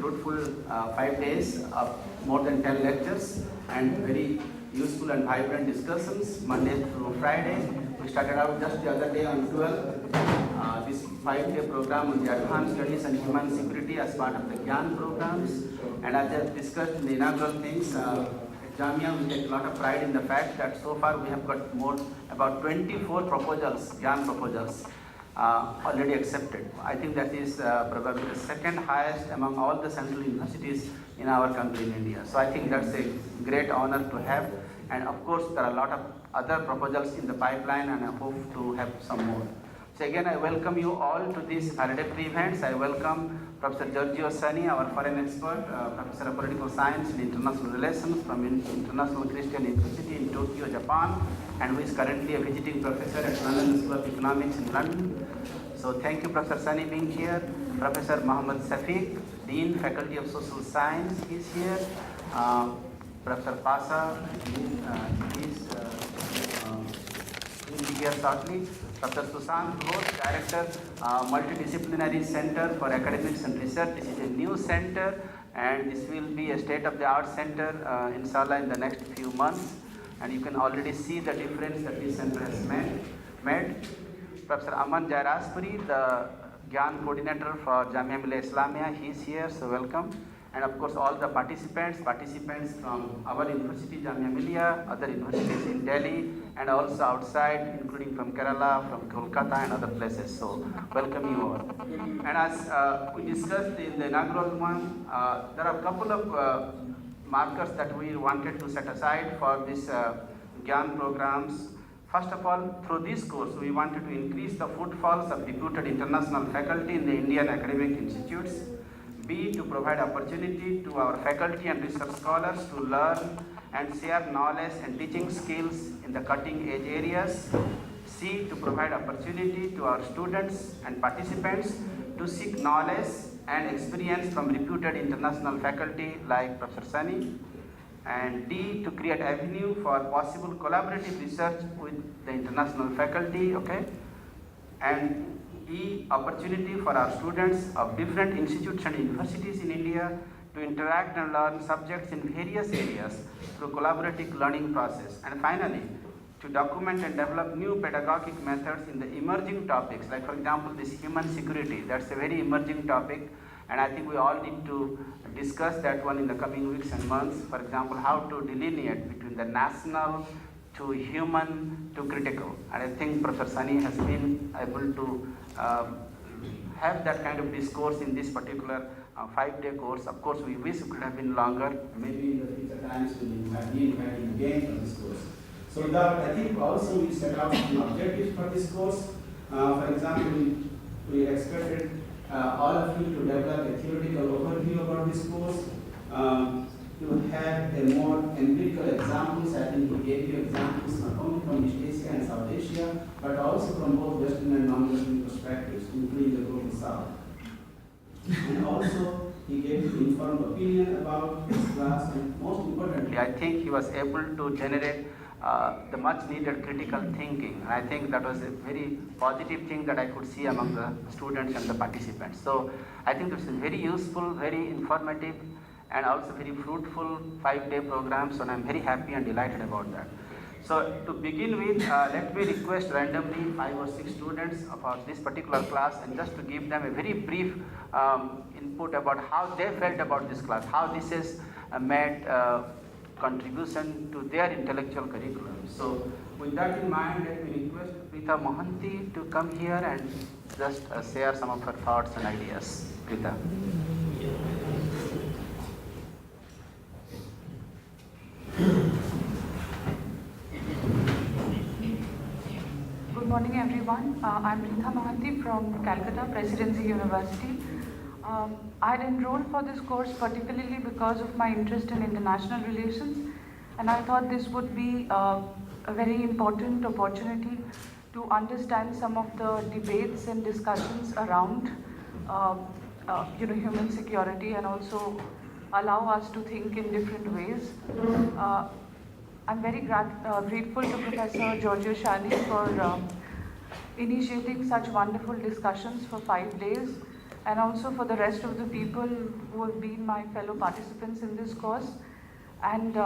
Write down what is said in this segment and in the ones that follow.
fruitful 5 days of more than 10 lectures and very useful and vibrant discussions Monday through Friday. We started out just the other day on 12. This 5-day program on the advanced studies and human security as part of the GIAN programs. And as I have discussed in the inaugural things, at Jamia we take a lot of pride in the fact that so far we have got about 24 proposals, GIAN proposals, already accepted. I think that is probably the second highest among all the central universities in our country in India. So I think that's a great honor to have. And of course there are a lot of other proposals in the pipeline and I hope to have some more. So again, I welcome you all to these valedictory events. I welcome Professor Giorgio Shani, our foreign expert, Professor of Political Science and International Relations from International Christian University in Tokyo, Japan, and who is currently a visiting professor at London School of Economics in London. So thank you, Professor Shani, being here. Professor Mohammed Safiq, Dean, Faculty of Social Science, is here. Professor Pasa, will be here shortly. Dr. Sushant Ghosh, Director, Multidisciplinary Center for Academics and Research. This is a new center and this will be a state-of-the-art center inshallah in the next few months. And you can already see the difference that this center has made. Professor Aman Jairaspuri, the GIAN coordinator for Jamia Millia Islamia, he is here, so welcome. And of course all the participants from our university, Jamia Millia, other universities in Delhi, and also outside, including from Kerala, from Kolkata and other places. So welcome you all. And as we discussed in the inaugural one, there are a couple of markers that we wanted to set aside for this GIAN programs. First of all, through this course, we wanted to increase the footfalls of reputed international faculty in the Indian academic institutes. B, to provide opportunity to our faculty and research scholars to learn and share knowledge and teaching skills in the cutting edge areas. C, to provide opportunity to our students and participants to seek knowledge and experience from reputed international faculty like Professor Shani. And D, to create avenue for possible collaborative research with the international faculty, okay? And E, opportunity for our students of different institutes and universities in India to interact and learn subjects in various areas through collaborative learning process. And finally, to document and develop new pedagogic methods in the emerging topics, like for example this human security, that's a very emerging topic, and I think we all need to discuss that one in the coming weeks and months. For example, how to delineate between the national to human to critical. And I think Professor Shani has been able to have that kind of discourse in this particular 5-day course. Of course, we wish it could have been longer. Maybe in the future times we will be inviting again for this course. So that I think also we set out some objectives for this course. For example, we expected all of you to develop a theoretical overview about this course, to have a more empirical examples. I think we gave you examples not only from East Asia and South Asia, but also from both Western and non-Western perspectives, including the global South. And also, he gave you informed opinion about his class, and most importantly, I think he was able to generate the much needed critical thinking. And I think that was a very positive thing that I could see among the students and the participants. So I think this is very useful, very informative, and also very fruitful 5-day program. So I'm very happy and delighted about that. So to begin with, let me request randomly 5 or 6 students of this particular class, and just to give them a very brief input about how they felt about this class, how this has made contribution to their intellectual curriculum. So with that in mind, let me request Prita Mohanty to come here and just share some of her thoughts and ideas. Prita. Good morning, everyone. I'm Prita Mohanty from Calcutta Presidency University. I had enrolled for this course particularly because of my interest in international relations, and I thought this would be a very important opportunity to understand some of the debates and discussions around human security, and also allow us to think in different ways. I'm very grateful to Professor Giorgio Shani for initiating such wonderful discussions for 5 days. and also for the rest of the people who have been my fellow participants in this course. And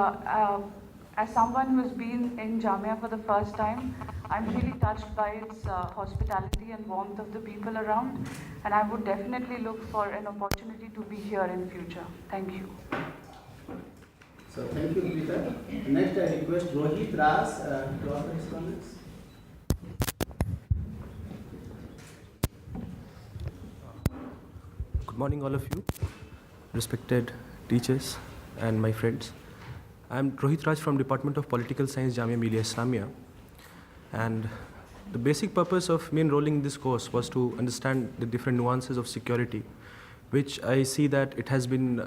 as someone who's been in Jamia for the first time, I'm really touched by its hospitality and warmth of the people around, and I would definitely look for an opportunity to be here in future. Thank you. So thank you, Rita. Next, I request Rohit Ras to offer his comments. Good morning, all of you, respected teachers and my friends. I'm Rohit Raj from Department of Political Science, JMI-MHRD-GIAN. And the basic purpose of me enrolling in this course was to understand the different nuances of security, which I see that it has been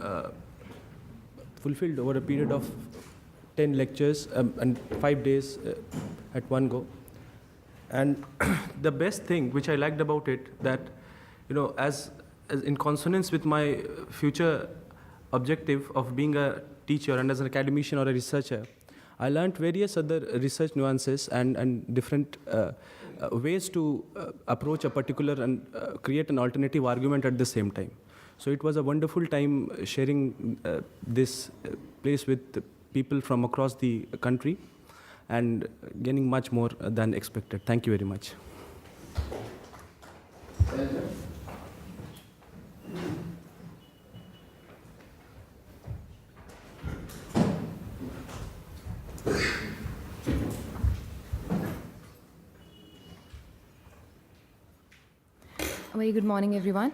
fulfilled over a period of 10 lectures and 5 days at one go. And the best thing which I liked about it, that, you know, as in consonance with my future objective of being a teacher and as an academician or a researcher, I learned various other research nuances and different ways to approach a particular and create an alternative argument at the same time. So it was a wonderful time sharing this place with people from across the country and gaining much more than expected. Thank you very much. Very good morning, everyone.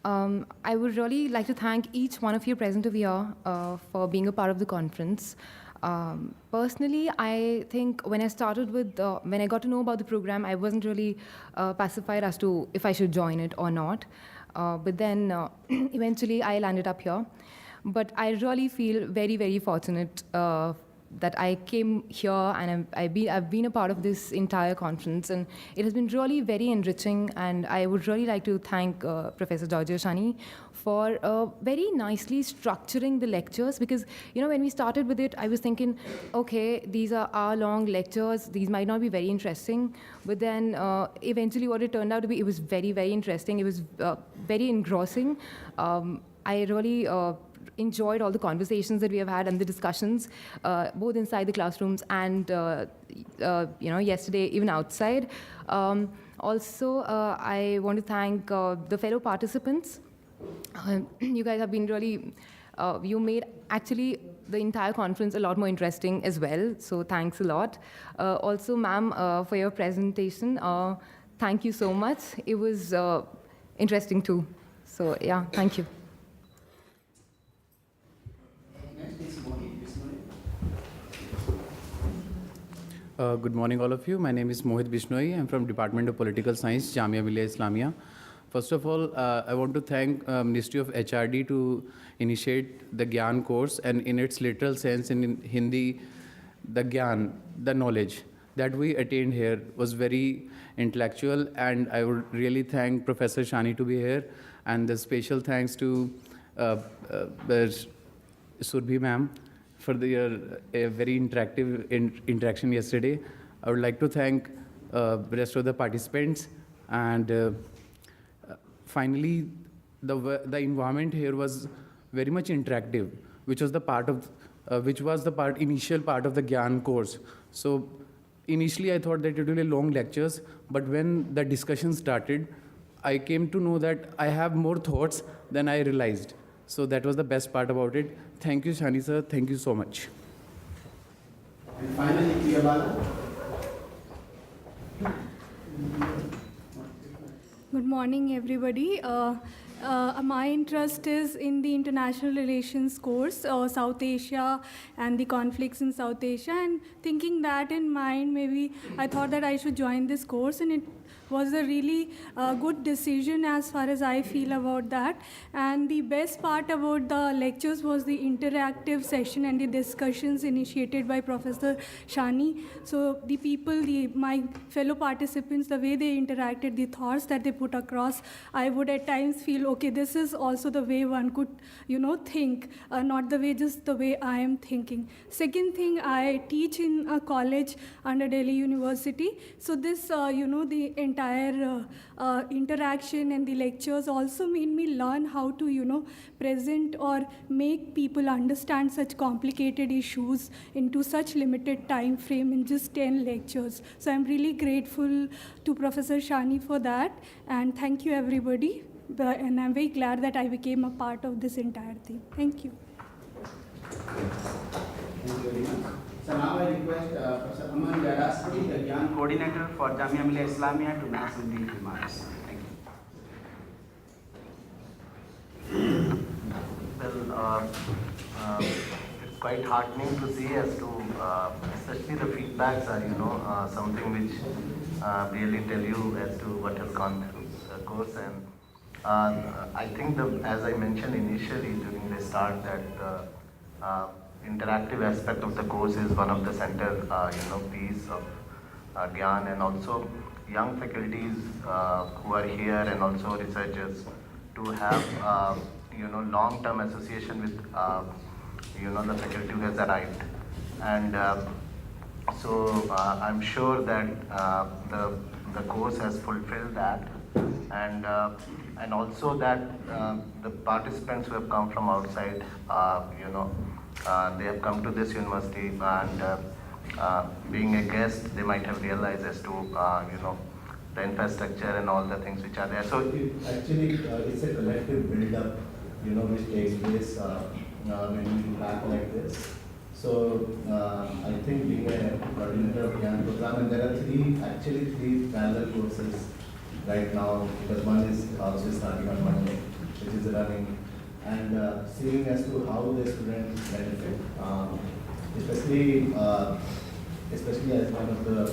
I would really like to thank each one of you present over here for being a part of the conference. Personally, I think when I started with, when I got to know about the program, I wasn't really pacified as to if I should join it or not. But then eventually I landed up here. But I really feel very, very fortunate that I came here and I've been a part of this entire conference, and it has been really very enriching. And I would really like to thank Professor Giorgio, Shani, for very nicely structuring the lectures, because, you know, when we started with it, I was thinking, okay, these are hour-long lectures, these might not be very interesting, but then eventually what it turned out to be, it was very, very interesting. It was very engrossing. I really enjoyed all the conversations that we have had and the discussions, both inside the classrooms and, you know, yesterday, even outside. Also, I want to thank the fellow participants. You guys have been really, you made actually the entire conference a lot more interesting as well. So thanks a lot. Also, ma'am, for your presentation. Thank you so much. It was interesting too. So yeah, thank you. Good morning, all of you. My name is Mohit Bishnoi. I'm from Department of Political Science, Jamia Millia Islamia. First of all, I want to thank Ministry of HRD to initiate the GIAN course, and in its literal sense in Hindi, the GIAN, the knowledge that we attained here was very intellectual, and I would really thank Professor Shani to be here, and the special thanks to Surbhi ma'am for the very interactive interaction yesterday. I would like to thank the rest of the participants, and finally, the environment here was very much interactive, which was the initial part of the GIAN course. So initially, I thought that it would be long lectures, but when the discussion started, I came to know that I have more thoughts than I realized. So that was the best part about it. Thank you, Shani sir. Thank you so much. And finally, Priyabala. Good morning, everybody. My interest is in the international relations course, South Asia and the conflicts in South Asia. And thinking that in mind, maybe I thought that I should join this course, and it was a really good decision as far as I feel about that. And the best part about the lectures was the interactive session and the discussions initiated by Professor Shani. So the people, my fellow participants, the way they interacted, the thoughts that they put across, I would at times feel, okay, this is also the way one could, think, not the way, just the way I am thinking. Second thing, I teach in a college under Delhi University. So this, the entire entire interaction and the lectures also made me learn how to, present or make people understand such complicated issues into such limited time frame in just 10 lectures. So I'm really grateful to Professor Shani for that, and thank you everybody. And I'm very glad that I became a part of this entire thing. Thank you. Thank you very much. So now I request Professor Valedictory, the GIAN coordinator for Jamia Millia Islamia, to make some brief remarks. Thank you. Well, it's quite heartening to see as to, especially the feedbacks are, something which really tell you as to what has gone through the course. And I think, as I mentioned initially during the start, that interactive aspect of the course is one of the center, piece of GIAN, and also young faculties who are here and also researchers to have, long-term association with, the faculty who has arrived. And so I'm sure that the course has fulfilled that, and also that the participants who have come from outside, they have come to this university, and being a guest, they might have realized as to, the infrastructure and all the things which are there. So Actually, it's a collective build-up, which takes place when we interact like this. So I think being a coordinator of GIAN program, and there are three parallel courses right now, because one is also starting on Monday, which is running, and seeing as to how the students benefit, especially as one of the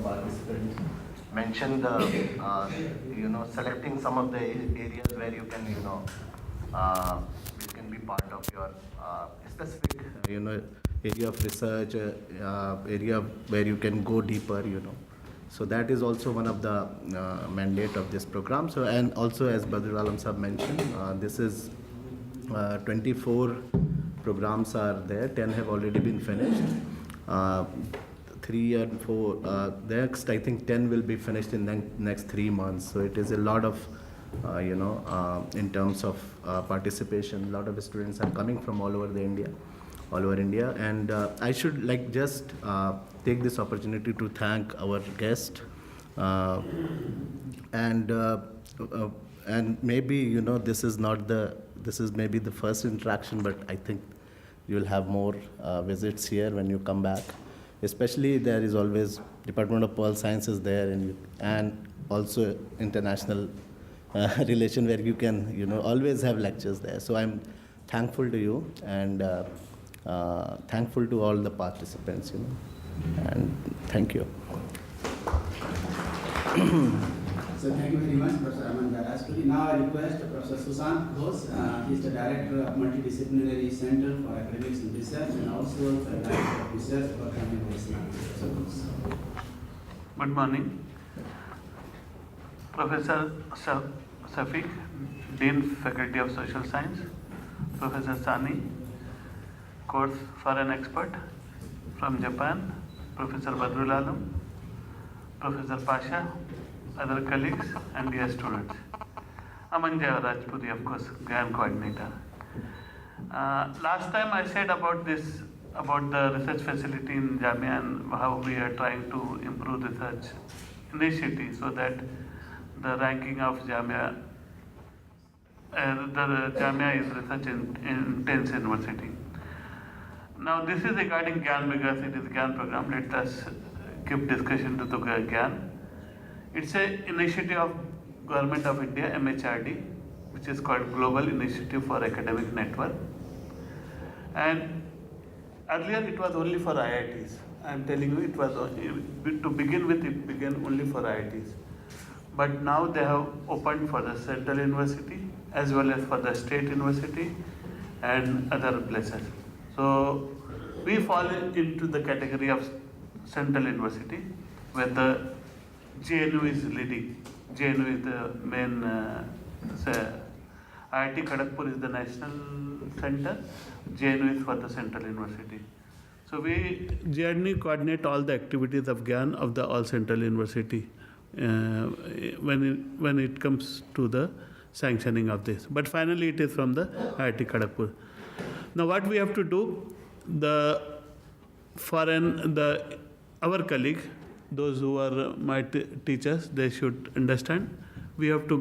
participants mention the, selecting some of the areas where you can, you can be part of your specific, area of research, area where you can go deeper, So that is also one of the mandate of this program. So, and also as Badrul Alam Sahab mentioned, this is 24 programs are there, 10 have already been finished. 3 and 4, next I think 10 will be finished in the next 3 months. So it is a lot of, in terms of participation, a lot of students are coming from all over India. And I should just take this opportunity to thank our guest, and maybe this is maybe the first interaction, but I think you'll have more visits here when you come back. Especially there is always Department of Political Sciences there, and also international relation where you can always have lectures there. So I'm thankful to you, and thankful to all the participants, and thank you. So thank you very much, Professor Valedictory. Now I request Professor Sushant Ghosh. He is the Director of Multidisciplinary Center for Academics and Research, and also the Director of Research for Jamia Millia Islamia. Good morning. Professor Safiq, Dean Faculty of Social Science, Professor Shani, Course Foreign Expert from Japan, Professor Badrul Alam, Professor Pasha, other colleagues, and dear students. Amanja Rajpuri, of course, GIAN coordinator. Last time I said about the research facility in Jamia and how we are trying to improve research initiative so that the ranking of Jamia, the Jamia is research intense university. Now this is regarding GIAN because it is GIAN program. Let us give discussion to the GIAN. It's an initiative of Government of India, MHRD, which is called Global Initiative for Academic Network. And earlier it was only for IITs. I am telling you, it was to begin with, it began only for IITs. But now they have opened for the Central University as well as for the State University and other places. So we fall into the category of Central University, where the JNU is leading. JNU is the main, IIT Kharagpur is the national center, JNU is for the Central University. So we JNU coordinate all the activities of GIAN of the all Central University when it comes to the sanctioning of this. But finally, it is from the IIT Kharagpur. Now, what we have to do, our colleague, those who are my teachers, they should understand. We have to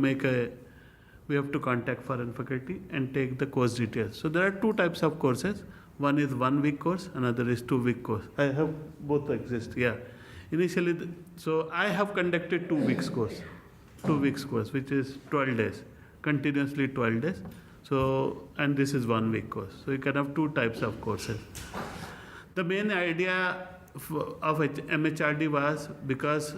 contact foreign faculty and take the course details. So there are two types of courses. One is 1 week course, another is 2 week course. I have both exist. Yeah. Initially, so I have conducted 2 weeks course, which is 12 days, continuously 12 days. So, and this is 1 week course. So you can have two types of courses. The main idea of MHRD was because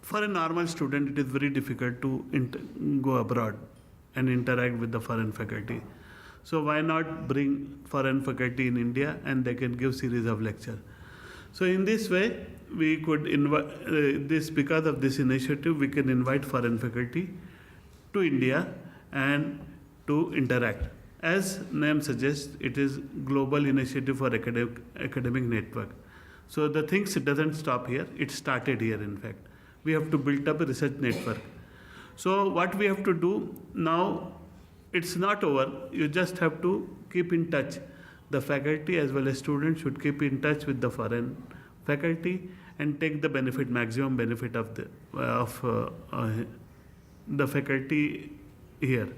for a normal student, it is very difficult to go abroad and interact with the foreign faculty. So why not bring foreign faculty in India and they can give series of lectures. So in this way, we could invite because of this initiative, we can invite foreign faculty to India and to interact. As name suggests, it is global initiative for academic network. So the things doesn't stop here. It started here, in fact. We have to build up a research network. So what we have to do now, it's not over. You just have to keep in touch. The faculty as well as students should keep in touch with the foreign faculty and take the maximum benefit of the faculty here.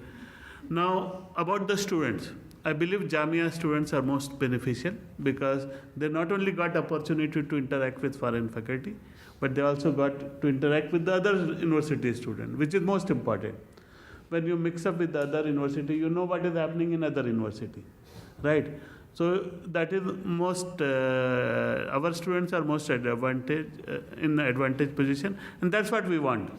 Now, about the students, I believe Jamia students are most beneficial because they not only got opportunity to interact with foreign faculty, but they also got to interact with the other university students, which is most important. When you mix up with the other university, you know what is happening in other university, right? So that is most, our students are most in advantage position, and that's what we want.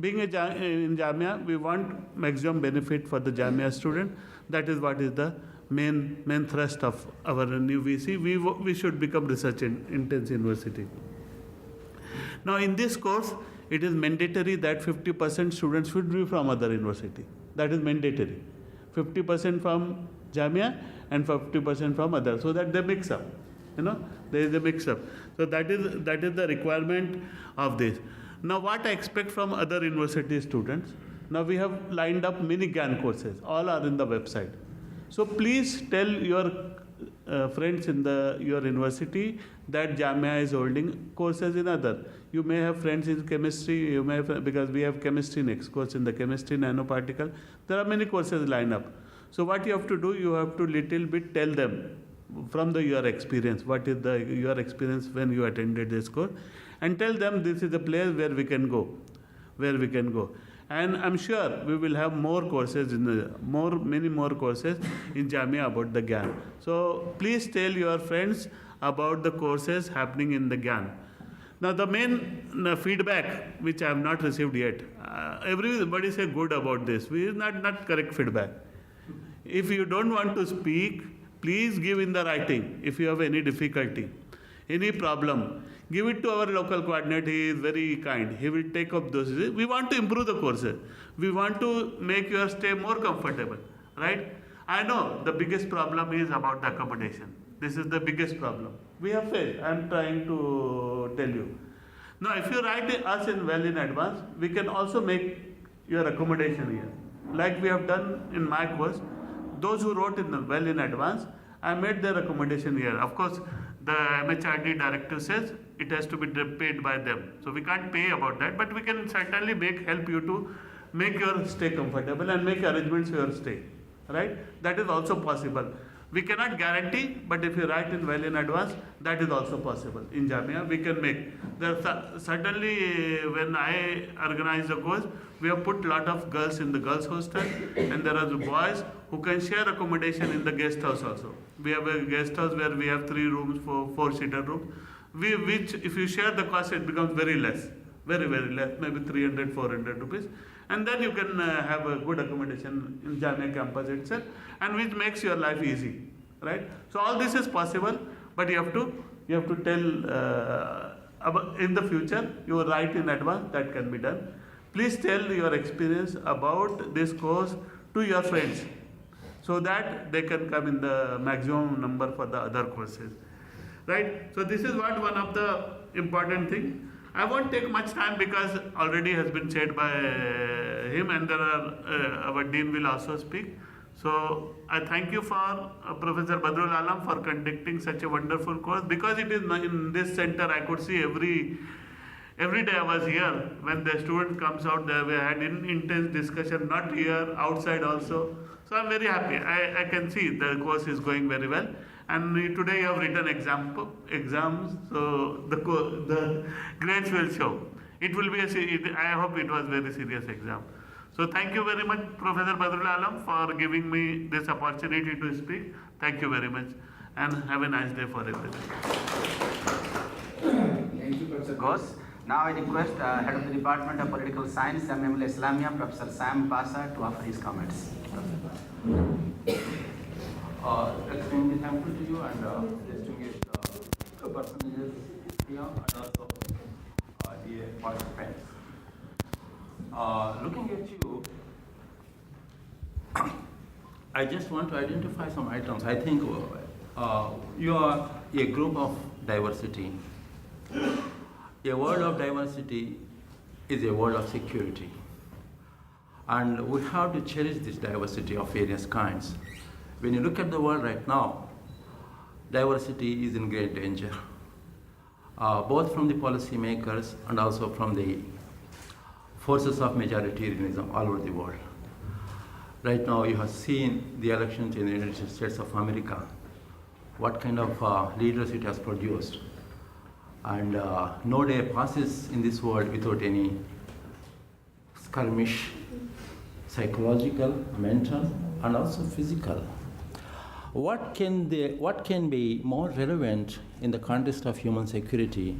Being in Jamia, we want maximum benefit for the Jamia student. That is what is the main thrust of our new VC. We should become research intense university. Now in this course, it is mandatory that 50% students should be from other university. That is mandatory. 50% from Jamia and 50% from other, so that they mix up. There is a mix up. So that is the requirement of this. Now what I expect from other university students, now we have lined up many GIAN courses, all are in the website. So please tell your friends in your university that Jamia is holding courses in other. You may have friends in chemistry, you may have, because we have chemistry next course in the chemistry nanoparticle. There are many courses lined up. So what you have to do, you have to little bit tell them from your experience, what is your experience when you attended this course, and tell them this is the place where we can go, And I'm sure we will have more courses many more courses in Jamia about the GIAN. So please tell your friends about the courses happening in the GIAN. Now the main feedback which I have not received yet, everybody say good about this. We is not correct feedback. If you don't want to speak, please give in the writing. If you have any difficulty, any problem, give it to our local coordinator. He is very kind. He will take up those. We want to improve the courses. We want to make your stay more comfortable, right? I know the biggest problem is about the accommodation. This is the biggest problem. We have faced. I am trying to tell you. Now, if you write us well in advance, we can also make your accommodation here. Like we have done in my course, those who wrote well in advance, I made their accommodation here. Of course, the MHRD directive says it has to be paid by them. So we can't pay about that, but we can certainly help you to make your stay comfortable and make arrangements for your stay, right? That is also possible. We cannot guarantee, but if you write well in advance, that is also possible. In Jamia, we can make. Certainly, when I organize the course, we have put a lot of girls in the girls' hostel, and there are boys who can share accommodation in the guest house also. We have a guest house where we have 3 rooms for 4-seater rooms, which if you share the cost, it becomes very less, very less, maybe 300-400 rupees. And then you can have a good accommodation in Jamia campus itself, and which makes your life easy, right? So all this is possible, but you have to tell in the future. You will write in advance. That can be done. Please tell your experience about this course to your friends, so that they can come in the maximum number for the other courses, right? So this is one of the important thing. I won't take much time because already has been said by him, and there are our dean will also speak. So I thank you for Professor Badrul Alam for conducting such a wonderful course, because it is in this center I could see every day I was here. When the student comes out, they had intense discussion, not here, outside also. So I'm very happy. I can see the course is going very well. And today you have written exams, so the grades will show. It will be I hope it was very serious exam. So thank you very much, Professor Badrul Alam, for giving me this opportunity to speak. Thank you very much, and have a nice day for everyone. Thank you, Professor Ghosh. Now I request Head of the Department of Political Science, JMI Islamia, Professor Sam Pasa, to offer his comments. Extremely thankful to you and distinguished personages here and also dear participants. Looking at you, I just want to identify some items. I think you are a group of diversity. A world of diversity is a world of security. And we have to cherish this diversity of various kinds. When you look at the world right now, diversity is in great danger, both from the policymakers and also from the forces of majoritarianism all over the world. Right now, you have seen the elections in the United States of America, what kind of leaders it has produced. And no day passes in this world without any skirmish, psychological, mental, and also physical. What can be more relevant in the context of human security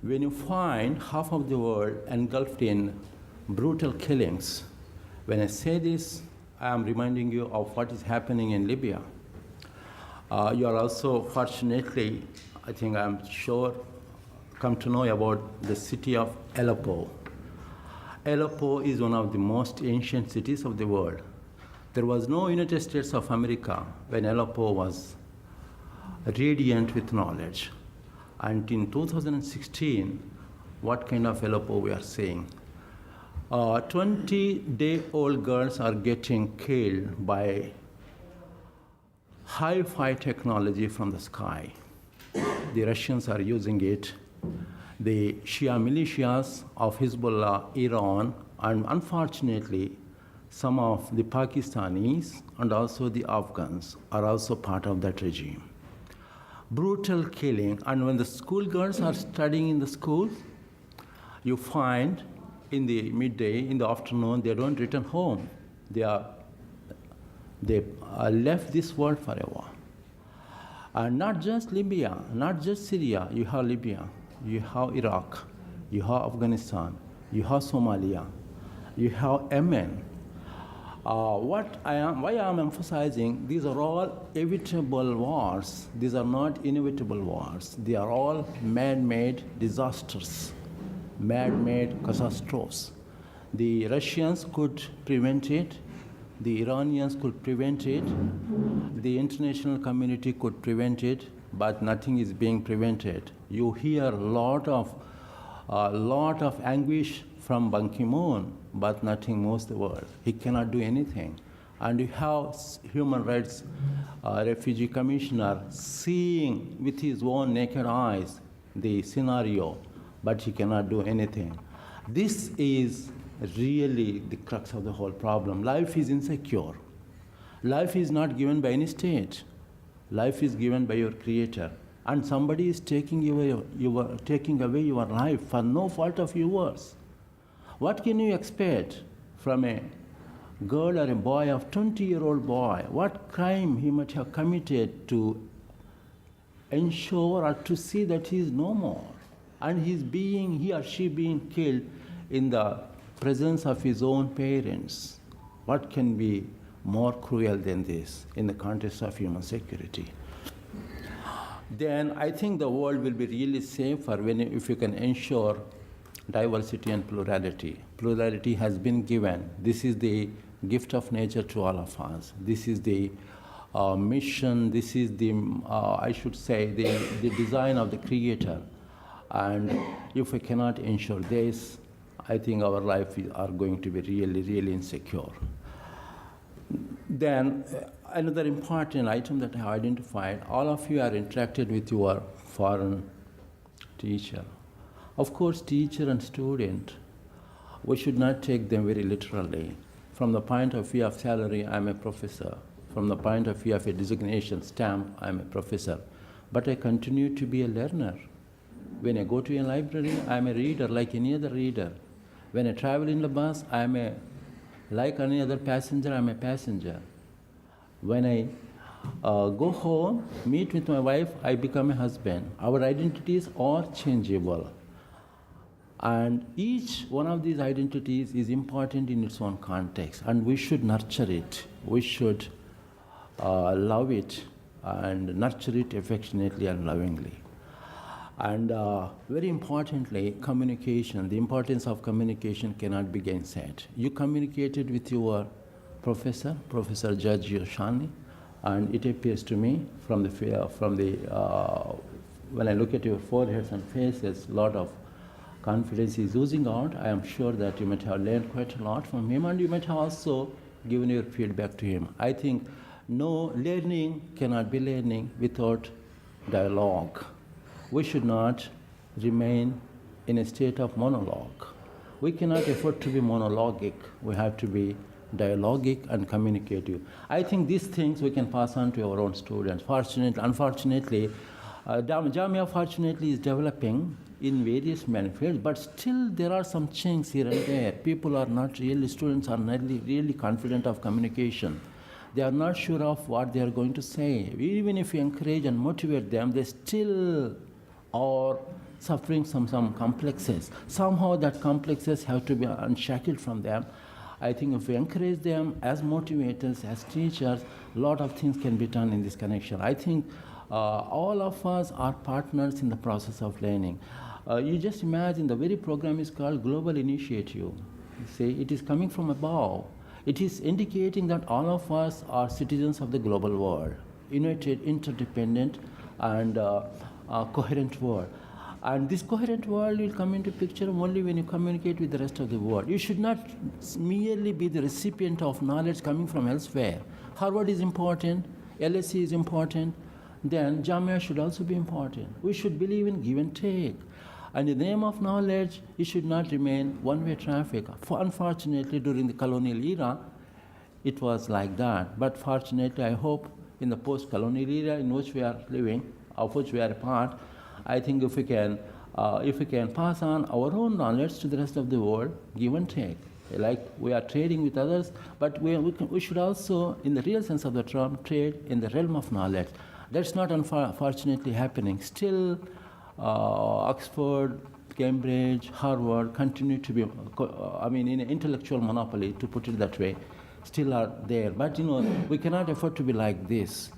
when you find half of the world engulfed in brutal killings? When I say this, I am reminding you of what is happening in Libya. You are also, fortunately, I think I'm sure, come to know about the city of Aleppo. Aleppo is one of the most ancient cities of the world. There was no United States of America when Aleppo was radiant with knowledge. And in 2016, what kind of Aleppo we are seeing? 20-day-old girls are getting killed by hi-fi technology from the sky. The Russians are using it. The Shia militias of Hezbollah, Iran, and unfortunately, some of the Pakistanis and also the Afghans are also part of that regime. Brutal killing, and when the schoolgirls are studying in the school, you find in the midday, in the afternoon, they don't return home. They left this world forever. And not just Libya, not just Syria, you have Libya, you have Iraq, you have Afghanistan, you have Somalia, you have Yemen. Why I am emphasizing, these are all evitable wars. These are not inevitable wars. They are all man-made disasters, man-made catastrophes. The Russians could prevent it. The Iranians could prevent it. The international community could prevent it, but nothing is being prevented. You hear a lot of anguish from Ban Ki-moon, but nothing moves the world. He cannot do anything. And you have human rights refugee commissioner seeing with his own naked eyes the scenario, but he cannot do anything. This is really the crux of the whole problem. Life is insecure. Life is not given by any state. Life is given by your Creator. And somebody is taking away your life for no fault of yours. What can you expect from a girl or a boy of 20-year-old boy? What crime he might have committed to ensure or to see that he is no more? And he or she being killed in the presence of his own parents. What can be more cruel than this in the context of human security? Then I think the world will be really safer if you can ensure diversity and plurality. Plurality has been given. This is the gift of nature to all of us. This is the mission. This is the, I should say, the design of the Creator. And if we cannot ensure this, I think our life are going to be really, really insecure. Then another important item that I identified, all of you are interacted with your foreign teacher. Of course, teacher and student, we should not take them very literally. From the point of view of salary, I'm a professor. From the point of view of a designation stamp, I'm a professor. But I continue to be a learner. When I go to a library, I'm a reader like any other reader. When I travel in the bus, like any other passenger, I'm a passenger. When I go home, meet with my wife, I become a husband. Our identities are changeable. And each one of these identities is important in its own context, and we should nurture it. We should love it and nurture it affectionately and lovingly. And very importantly, communication. The importance of communication cannot be gainsaid. You communicated with your professor, Professor Giorgio, Shani, and it appears to me from when I look at your foreheads and faces, a lot of confidence is oozing out. I am sure that you might have learned quite a lot from him, and you might have also given your feedback to him. I think no learning cannot be learning without dialogue. We should not remain in a state of monologue. We cannot afford to be monologic. We have to be dialogic and communicative. I think these things we can pass on to our own students. Unfortunately, Jamia fortunately is developing in various fields, but still there are some chinks here and there. People are not really, students are not really confident of communication. They are not sure of what they are going to say. Even if you encourage and motivate them, they still are suffering some complexes. Somehow that complexes have to be unshackled from them. I think if we encourage them as motivators, as teachers, a lot of things can be done in this connection. I think all of us are partners in the process of learning. You just imagine the very program is called Global Initiative. You see, it is coming from above. It is indicating that all of us are citizens of the global world, united, interdependent, and coherent world. And this coherent world will come into picture only when you communicate with the rest of the world. You should not merely be the recipient of knowledge coming from elsewhere. Harvard is important, LSE is important, then Jamia should also be important. We should believe in give and take. And in the name of knowledge, it should not remain one-way traffic. Unfortunately, during the colonial era, it was like that. But fortunately, I hope in the post-colonial era in which we are living, of which we are a part, I think if we can pass on our own knowledge to the rest of the world, give and take. Like we are trading with others, but we should also, in the real sense of the term, trade in the realm of knowledge. That's not unfortunately happening. Still, Oxford, Cambridge, Harvard continue to be, in an intellectual monopoly, to put it that way, still are there. But we cannot afford to be like this.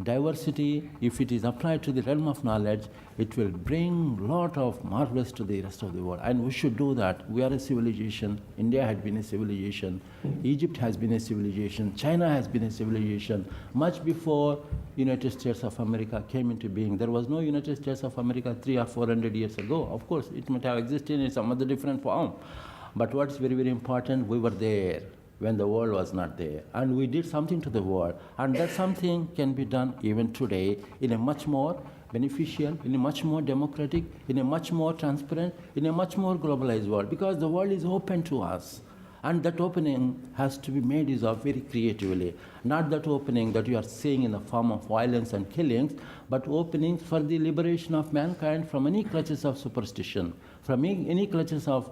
Diversity, if it is applied to the realm of knowledge, it will bring a lot of marvels to the rest of the world. And we should do that. We are a civilization. India had been a civilization. Egypt has been a civilization. China has been a civilization. Much before United States of America came into being. There was no United States of America 300 or 400 years ago. Of course, it might have existed in some other different form. But what's very, very important, we were there when the world was not there. And we did something to the world. And that something can be done even today in a much more beneficial, in a much more democratic, in a much more transparent, in a much more globalized world. Because the world is open to us. And that opening has to be made use of very creatively. Not that opening that you are seeing in the form of violence and killings, but openings for the liberation of mankind from any clutches of superstition, from any clutches of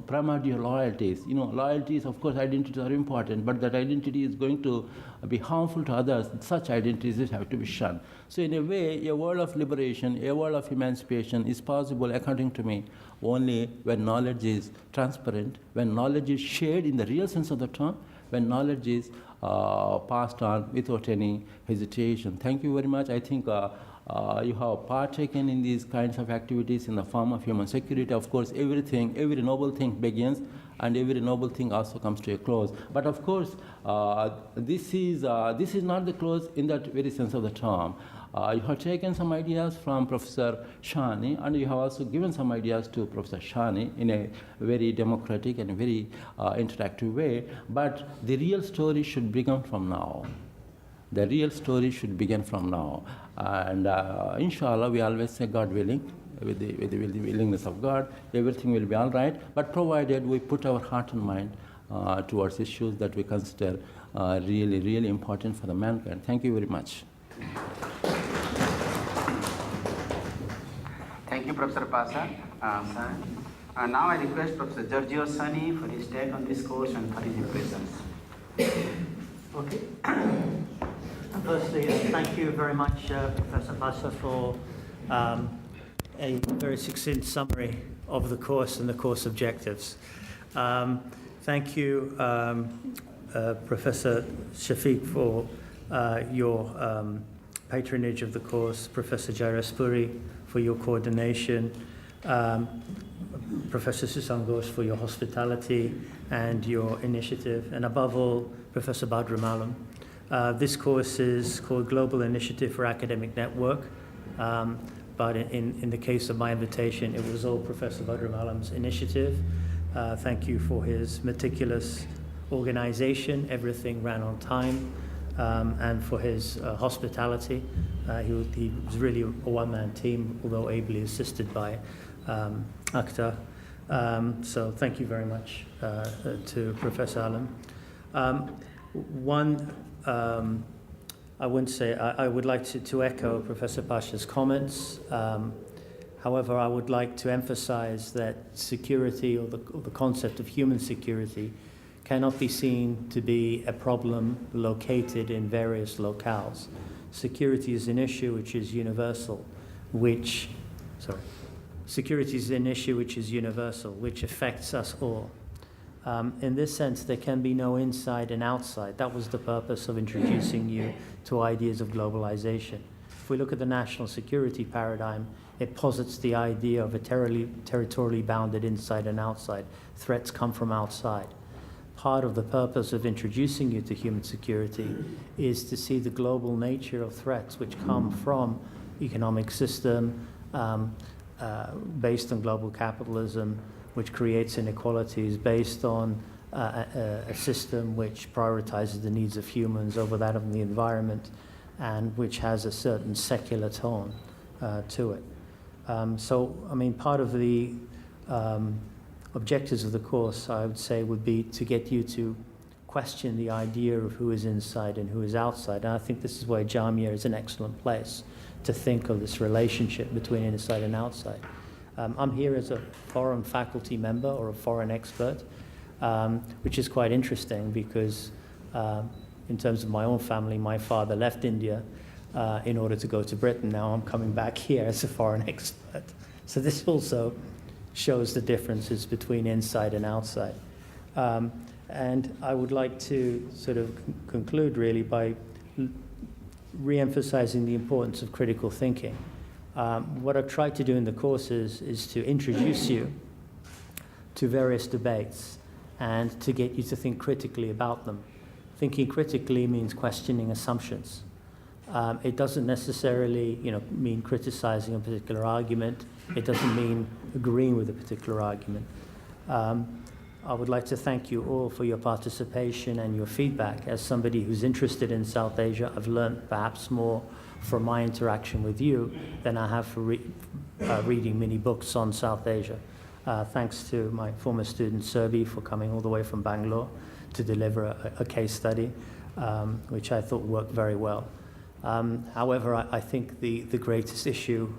primordial loyalties. Loyalties, of course, identities are important, but that identity is going to be harmful to others. Such identities have to be shunned. So in a way, a world of liberation, a world of emancipation is possible, according to me, only when knowledge is transparent, when knowledge is shared in the real sense of the term, when knowledge is passed on without any hesitation. Thank you very much. I think you have partaken in these kinds of activities in the form of human security. Of course, every noble thing begins, and every noble thing also comes to a close. But of course, this is not the close in that very sense of the term. You have taken some ideas from Professor Shani, and you have also given some ideas to Professor Shani in a very democratic and very interactive way. But the real story should begin from now. The real story should begin from now. And inshallah, we always say, God willing, with the willingness of God, everything will be all right, but provided we put our heart and mind towards issues that we consider really, really important for the mankind. Thank you very much. Thank you, Professor Pasa. Now I request Professor Giorgio Shani for his take on this course and for his impressions. Okay. Firstly, thank you very much, Professor Pasa, for a very succinct summary of the course and the course objectives. Thank you, Professor Shafiq, for your patronage of the course, Professor Jairaspuri for your coordination, Professor Susangos for your hospitality and your initiative, and above all, Professor Badr Malam. This course is called Global Initiative for Academic Network. But in the case of my invitation, it was all Professor Badr Malam's initiative. Thank you for his meticulous organization. Everything ran on time, and for his hospitality. He was really a one-man team, although ably assisted by Akhtar. So thank you very much to Professor Alam. I wouldn't say, I would like to echo Professor Pasha's comments. However, I would like to emphasize that security, or the concept of human security, cannot be seen to be a problem located in various locales. Security is an issue which is universal, which affects us all. In this sense, there can be no inside and outside. That was the purpose of introducing you to ideas of globalization. If we look at the national security paradigm, it posits the idea of a territorially bounded inside and outside. Threats come from outside. Part of the purpose of introducing you to human security is to see the global nature of threats which come from economic system based on global capitalism, which creates inequalities based on a system which prioritizes the needs of humans over that of the environment, and which has a certain secular tone to it. So, I mean, part of the objectives of the course, I would say, would be to get you to question the idea of who is inside and who is outside. And I think this is why Jamia is an excellent place to think of this relationship between inside and outside. I'm here as a foreign faculty member or a foreign expert, which is quite interesting because in terms of my own family, my father left India in order to go to Britain. Now I'm coming back here as a foreign expert. So this also shows the differences between inside and outside. And I would like to sort of conclude really by re-emphasizing the importance of critical thinking. What I've tried to do in the courses is to introduce you to various debates and to get you to think critically about them. Thinking critically means questioning assumptions. It doesn't necessarily, mean criticizing a particular argument. It doesn't mean agreeing with a particular argument. I would like to thank you all for your participation and your feedback. As somebody who's interested in South Asia, I've learned perhaps more from my interaction with you than I have for reading many books on South Asia. Thanks to my former student, Serbi, for coming all the way from Bangalore to deliver a case study, which I thought worked very well. However, I think the greatest issue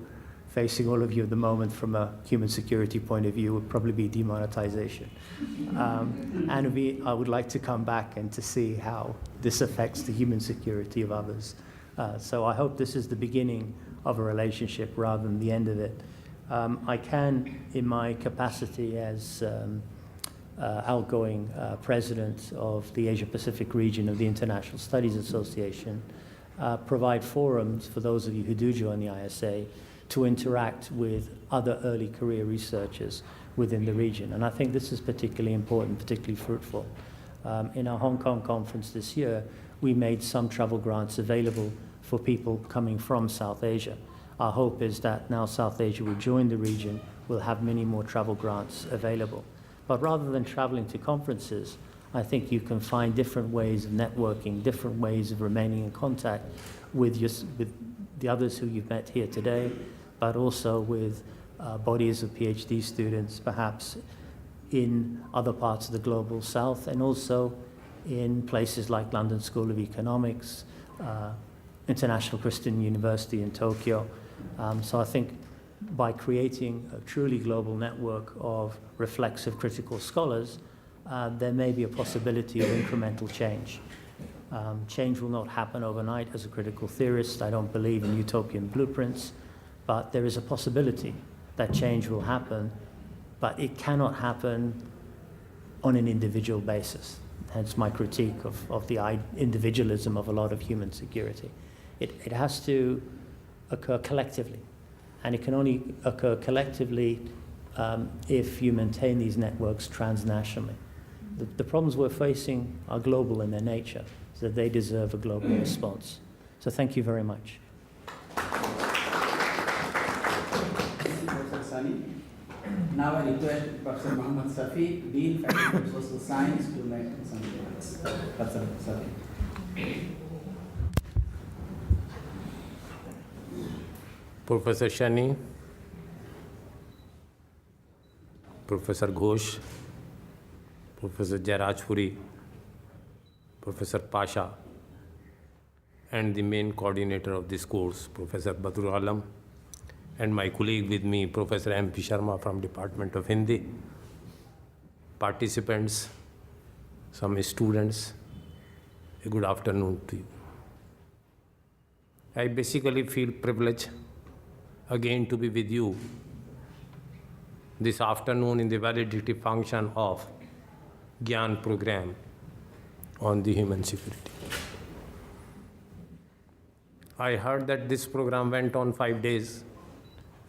facing all of you at the moment from a human security point of view would probably be demonetization. And I would like to come back and to see how this affects the human security of others. So I hope this is the beginning of a relationship rather than the end of it. I can, in my capacity as outgoing president of the Asia-Pacific region of the International Studies Association, provide forums for those of you who do join the ISA to interact with other early career researchers within the region. And I think this is particularly important, particularly fruitful. In our Hong Kong conference this year, we made some travel grants available for people coming from South Asia. Our hope is that now South Asia will join the region, we'll have many more travel grants available. But rather than traveling to conferences, I think you can find different ways of networking, different ways of remaining in contact with the others who you've met here today, but also with bodies of PhD students, perhaps in other parts of the global south, and also in places like London School of Economics, International Christian University in Tokyo. So I think by creating a truly global network of reflexive critical scholars, there may be a possibility of incremental change. Change will not happen overnight. As a critical theorist, I don't believe in utopian blueprints, but there is a possibility that change will happen, but it cannot happen on an individual basis. Hence my critique of the individualism of a lot of human security. It has to occur collectively, and it can only occur collectively if you maintain these networks transnationally. The problems we're facing are global in their nature, so they deserve a global response. So thank you very much. Professor Shani. Now I request Professor Muhammad Safi, Dean, Faculty of Social Science, to make some remarks. Professor Safi. Professor Shani, Professor Ghosh, Professor Jairajpuri, Professor Pasha, and the main coordinator of this course, Professor Badrul Alam, and my colleague with me, Professor M.P. Sharma from Department of Hindi, participants, some students, a good afternoon to you. I basically feel privileged again to be with you this afternoon in the valedictory function of GIAN program on the human security. I heard that this program went on 5 days,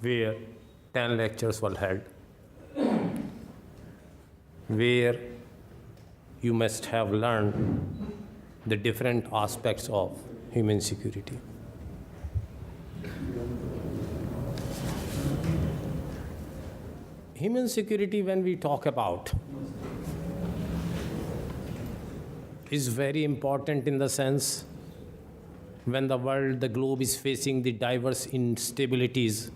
where 10 lectures were held, where you must have learned the different aspects of human security. Human security, when we talk about, is very important in the sense when the world, the globe is facing the diverse instabilities.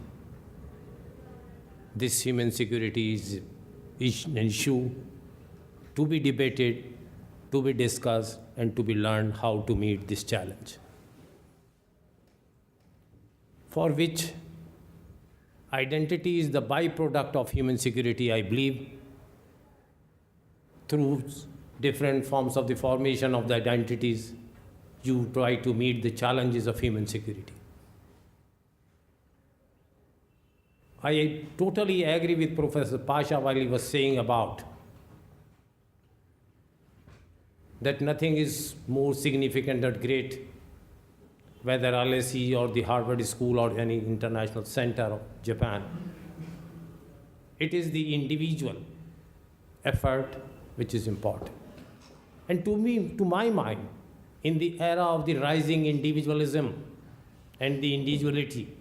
This human security is an issue to be debated, to be discussed, and to be learned how to meet this challenge, for which identity is the byproduct of human security, I believe, through different forms of the formation of the identities, you try to meet the challenges of human security. I totally agree with Professor Pasha while he was saying about that nothing is more significant or great, whether LSE or the Harvard School or any international center of Japan. It is the individual effort which is important. And to me, to my mind, in the era of the rising individualism and the individuality,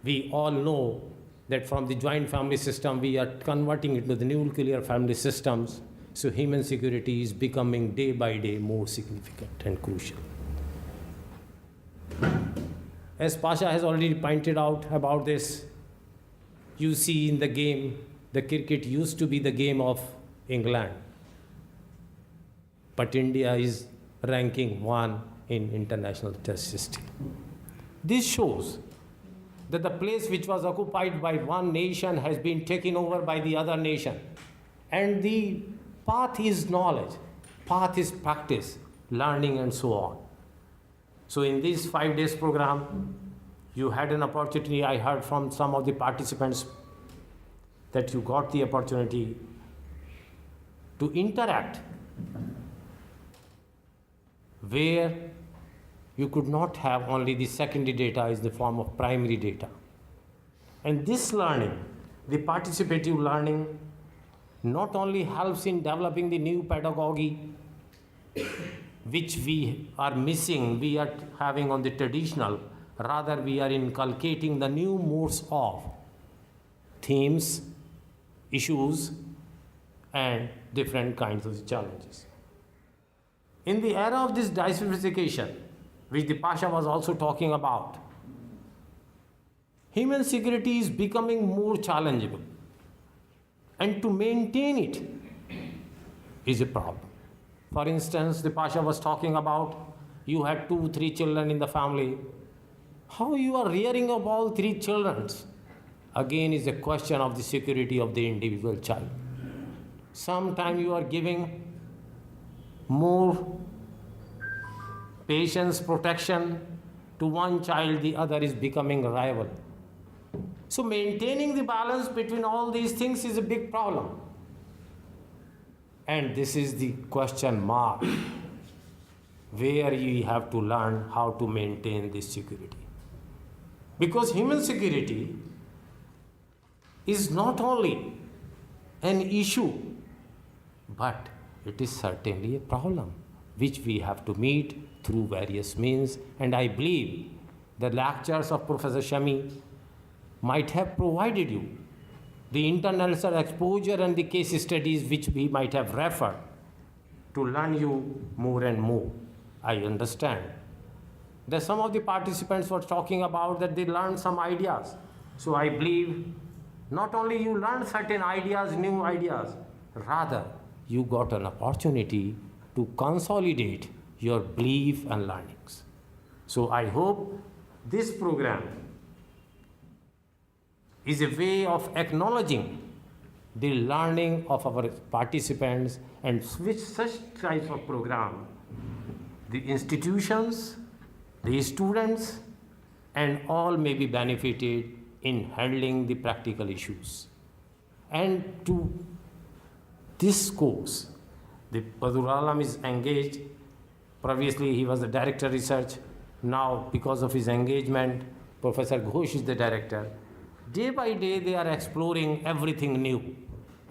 we all know that from the joint family system, we are converting it to the nuclear family systems. So human security is becoming day by day more significant and crucial. As Pasha has already pointed out about this, you see in the game, the cricket used to be the game of England, but India is ranking 1 in international test history. This shows that the place which was occupied by one nation has been taken over by the other nation. And the path is knowledge, path is practice, learning, and so on. So in this 5 days program, you had an opportunity, I heard from some of the participants that you got the opportunity to interact where you could not have only the secondary data is the form of primary data. And this learning, the participative learning, not only helps in developing the new pedagogy, which we are missing, we are having on the traditional. Rather, we are inculcating the new modes of themes, issues, and different kinds of challenges. In the era of this diversification, which the Pasha was also talking about, human security is becoming more challengeable, and to maintain it is a problem. For instance, the Pasha was talking about you had 2-3 children in the family. How you are rearing up all 3 children? Again, is a question of the security of the individual child. Sometimes you are giving more patience, protection to one child, the other is becoming a rival. So maintaining the balance between all these things is a big problem. And this is the question mark where you have to learn how to maintain this security. Because human security is not only an issue, but it is certainly a problem which we have to meet through various means. And I believe the lectures of Professor Shani might have provided you the international exposure and the case studies which we might have referred to learn you more and more. I understand that some of the participants were talking about that they learned some ideas. So I believe not only you learned certain ideas, new ideas, rather you got an opportunity to consolidate your belief and learnings. So I hope this program is a way of acknowledging the learning of our participants, and with such types of program, the institutions, the students, and all may be benefited in handling the practical issues. And to this course, the Badur Alam is engaged. Previously, he was the director of research. Now, because of his engagement, Professor Ghosh is the director. Day by day, they are exploring everything new,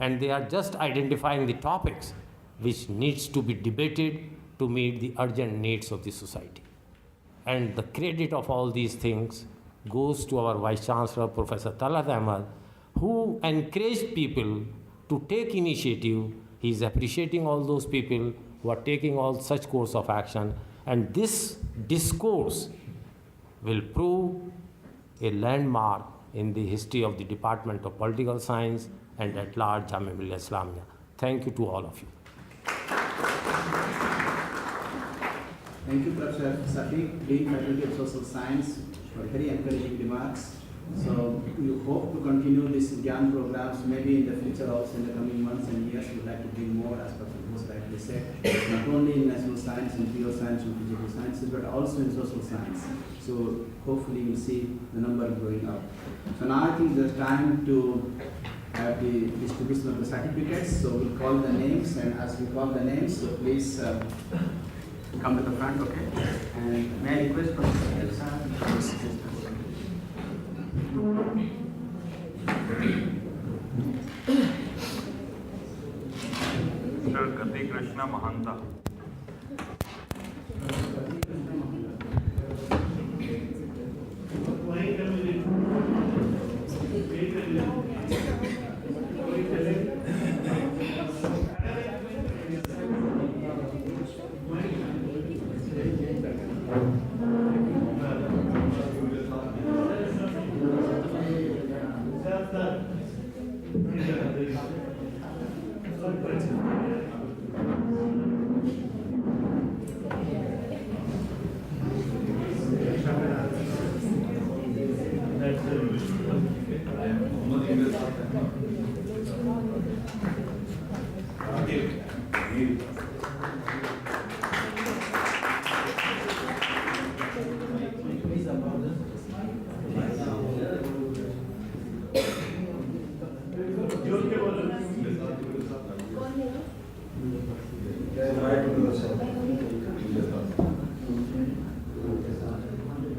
and they are just identifying the topics which needs to be debated to meet the urgent needs of the society. And the credit of all these things goes to our Vice Chancellor, Professor Talat Ahmed, who encouraged people to take initiative. He is appreciating all those people who are taking all such course of action. And this discourse will prove a landmark in the history of the Department of Political Science and at large Jamia Millia Islamia. Thank you to all of you. Thank you, Professor Safi, Dean Faculty of Social Science, for very encouraging remarks. So we hope to continue these GIAN programs maybe in the future also in the coming months and years. We would like to bring more, as Professor Ghosh rightly said, not only in natural science, in pure science, and physical sciences, but also in social science. So hopefully we'll see the number growing up. So now I think there's time to have the distribution of the certificates. So we'll call the names, and as we call the names, so please come to the front, okay? And may I request Professor Elsa? Sir Gati Krishna Mahanta.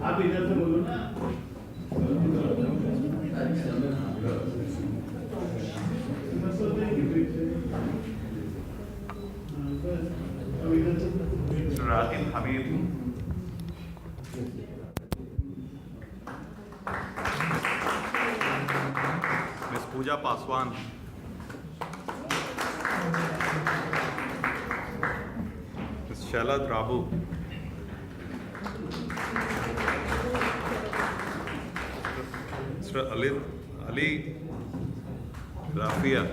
आप इधर से बोलो ना। Amir. Ms. Pooja Paswan. Ms. Shalad Rabu. Mr. Ali Rafia.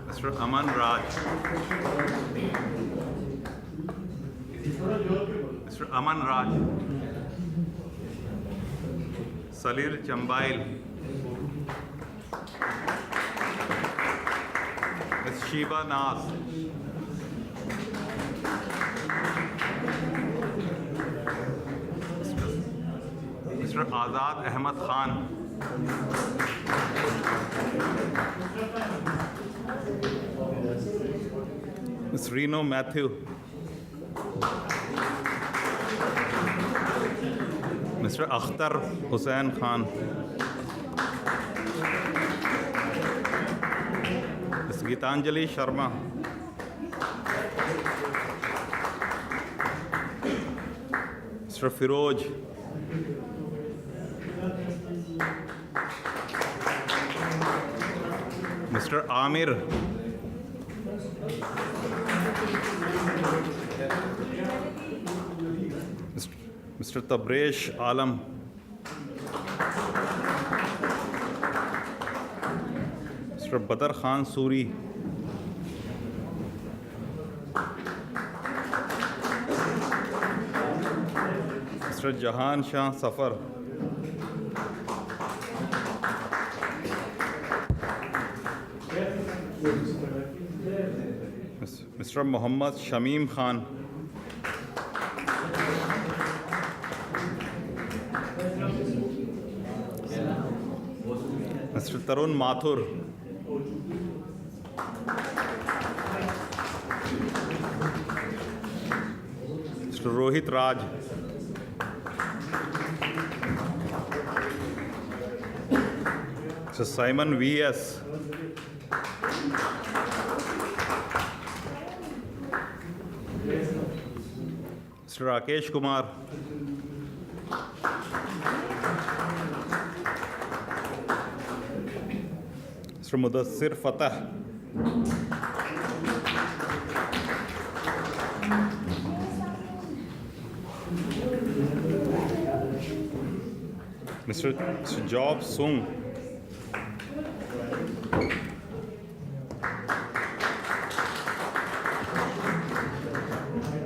Mr. Aman Raj. Mr. Aman Raj. Salil Chambail. Ms. Shiva Nas. Mr. Azad Ahmad Khan. Ms. Reno Matthew. Mr. Akhtar Hussain Khan. Ms. Gitanjali Sharma. Mr. Firoj. Mr. Amir. Mr. Tabresh Alam. Mr. Badr Khan Suri. Mr. Jahan Shah Safar. Mr. Muhammad Shamim Khan. Mr. Tarun Mathur. Mr. Rohit Raj. Mr. Simon V.S. Mr. Rakesh Kumar. Mr. Mudassir Fatah. Mr. Job Sung.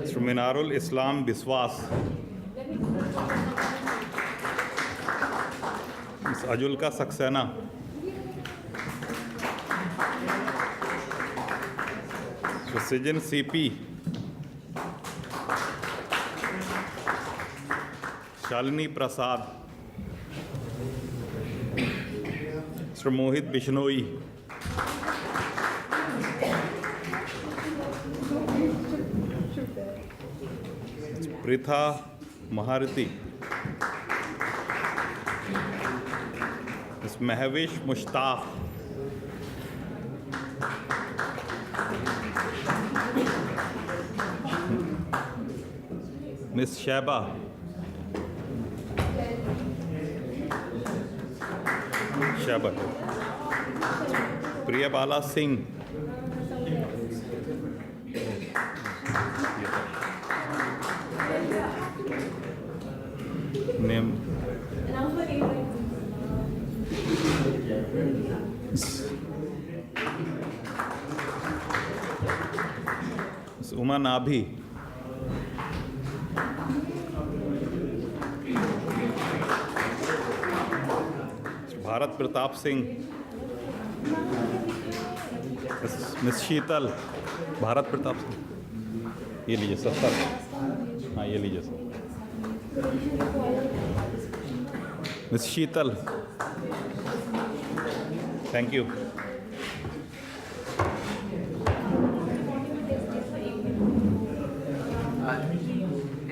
Mr. Minarul Islam Biswas. Ms. Ajulka Saxena. Mr. Sijin CP. Shalini Prasad. Mr. Mohit Bishnoi. Pritha Maharati. Ms. Mahwish Mushtaq. Ms. Shaba. Shaba. Priyabala Singh. Name. Ms. Uma Nabhi. Bharat Pratap Singh. Ms. Sheetal. Bharat Pratap Singh. ये लीजिए sir sir हाँ ये लीजिए sir miss Sheetal thank you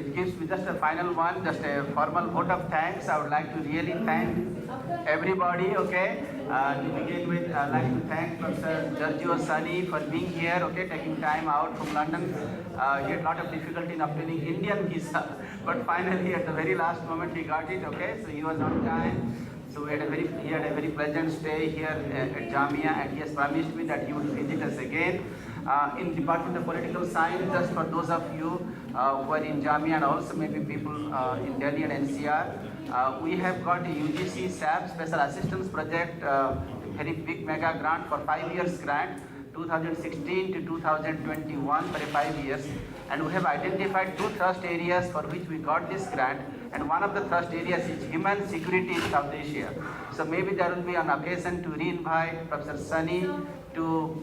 It gives me just a final one, just a formal vote of thanks. I would like to really thank everybody, okay. To begin with, I'd like to thank Professor Giorgio, Shani for being here, okay, taking time out from London. He had a lot of difficulty in obtaining Indian visa, but finally at the very last moment he got it, okay, so he was on time. So he had a very pleasant stay here at Jamia, and he has promised me that he would visit us again. In Department of Political Science, just for those of you who are in Jamia and also maybe people in Delhi and NCR, we have got a UGC SAP Special Assistance Project, very big mega grant for 5 years grant, 2016 to 2021 for 5 years. And we have identified 2 thrust areas for which we got this grant. And one of the thrust areas is human security in South Asia. So maybe there will be an occasion to re-invite Professor Shani to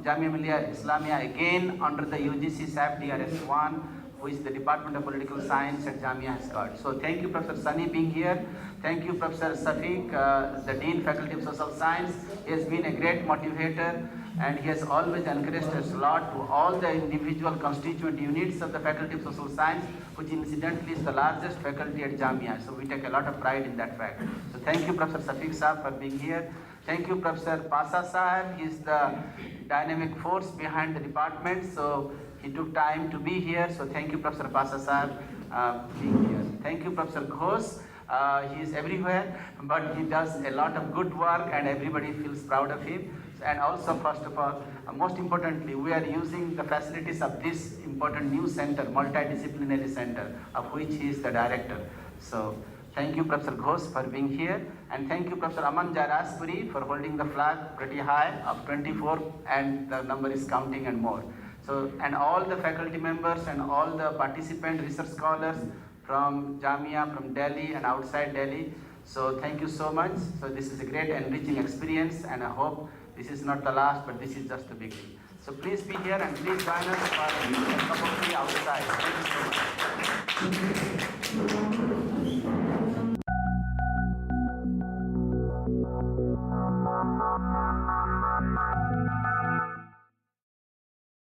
Jamia Millia Islamia again under the UGC SAP DRS1, which the Department of Political Science at Jamia has got. So thank you, Professor Shani, being here. Thank you, Professor Safiq, the Dean, Faculty of Social Science. He has been a great motivator, and he has always encouraged us a lot to all the individual constituent units of the Faculty of Social Science, which incidentally is the largest faculty at Jamia. So we take a lot of pride in that fact. So thank you, Professor Safiq Saab, for being here. Thank you, Professor Pasa Sahab. He is the dynamic force behind the department. So he took time to be here. So thank you, Professor Pasa Sahab, being here. Thank you, Professor Ghosh. He is everywhere, but he does a lot of good work and everybody feels proud of him. And also, first of all, most importantly, we are using the facilities of this important new center, multidisciplinary center, of which he is the director. So thank you, Professor Ghosh, for being here. And thank you, Professor Aman Jaraspuri, for holding the flag pretty high of 24, and the number is counting and more. So, and all the faculty members and all the participant research scholars from Jamia, from Delhi and outside Delhi. So thank you so much. So this is a great enriching experience, and I hope this is not the last, but this is just the beginning. So please be here and please join us for a cup of tea outside. Thank you so much.